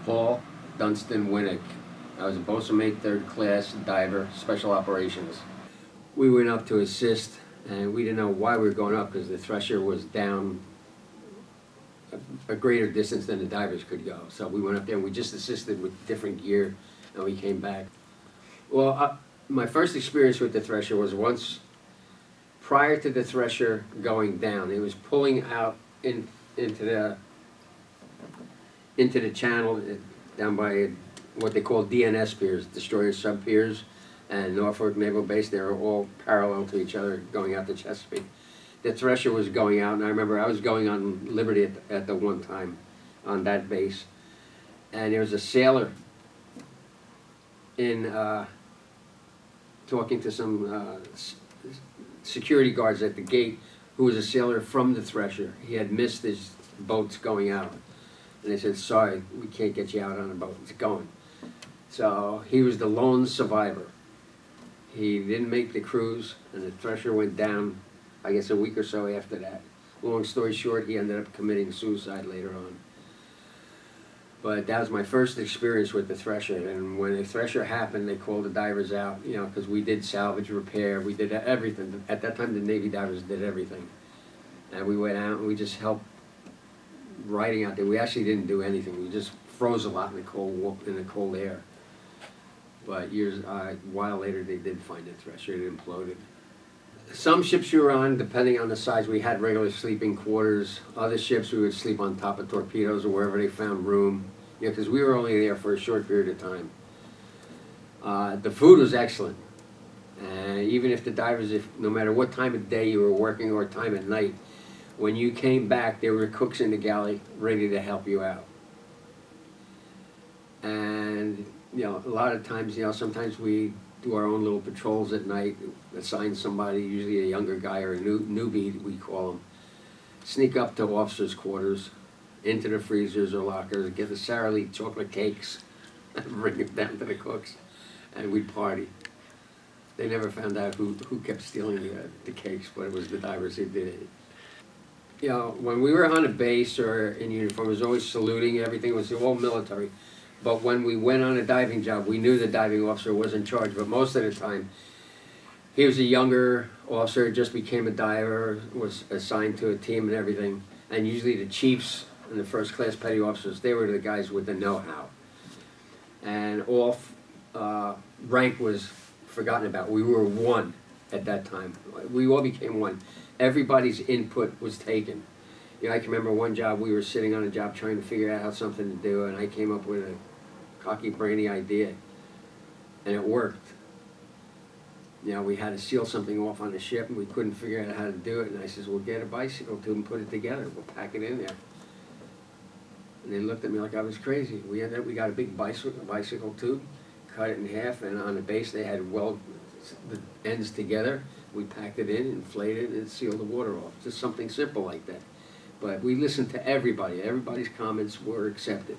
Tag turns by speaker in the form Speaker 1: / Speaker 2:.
Speaker 1: Paul Dunstan Wnek. I was a bosun mate, third class diver, special operations. We went up to assist, and we didn't know why we were going up because the Thresher was down a greater distance than the divers could go. So we went up there and we just assisted with different gear, and we came back. Well, my first experience with the Thresher was once prior to the Thresher going down. It was pulling out into the channel down by what they call DNS piers, destroyer sub piers, and Norfolk Naval Base. They were all parallel to each other going out to Chesapeake. The Thresher was going out, and I remember I was going on Liberty at the one time on that base, and there was a sailor in talking to some security guards at the gate who was a sailor from the Thresher. He had missed his boats going out, and they said, "Sorry, we can't get you out on a boat, it's going." So he was the lone survivor. He didn't make the cruise, and the Thresher went down, I guess a week or so after that. Long story short, he ended up committing suicide later on. But that was my first experience with the Thresher, and when the Thresher happened, they called the divers out, you know, because we did salvage repair, we did everything. At that time, the Navy divers did everything. And we went out and we just helped riding out there. We actually didn't do anything. We just froze a lot in the cold air. But a while later, they did find the Thresher. It imploded. Some ships we were on, depending on the size, we had regular sleeping quarters. Other ships, we would sleep on top of torpedoes or wherever they found room. Yeah, because we were only there for a short period of time. The food was excellent. Even if the divers, no matter what time of day you were working or time at night, when you came back, there were cooks in the galley ready to help you out. And you know, a lot of times, you know, sometimes we do our own little patrols at night, assign somebody, usually a younger guy or a newbie, we call them, sneak up to officers' quarters, into the freezers or lockers, get the Sara Lee chocolate cakes, and bring it down to the cooks, and we'd party. They never found out who kept stealing the cakes, but it was the divers who did it. You know, when we were on a base or in uniform, it was always saluting, everything was all military. But when we went on a diving job, we knew the diving officer was in charge, but most of the time, he was a younger officer, just became a diver, was assigned to a team and everything. And usually the chiefs and the first class petty officers, they were the guys with the know-how. And all rank was forgotten about. We were one at that time. We all became one. Everybody's input was taken. You know, I can remember one job, we were sitting on a job trying to figure out how something to do, and I came up with a cocky, brainy idea, and it worked. You know, we had to seal something off on the ship, and we couldn't figure out how to do it, and I says, "Well, get a bicycle tube and put it together. We'll pack it in there." And they looked at me like I was crazy. We got a big bicycle tube, cut it in half, and on the base they had weld the ends together. We packed it in, inflated it, and sealed the water off. Just something simple like that. But we listened to everybody. Everybody's comments were accepted.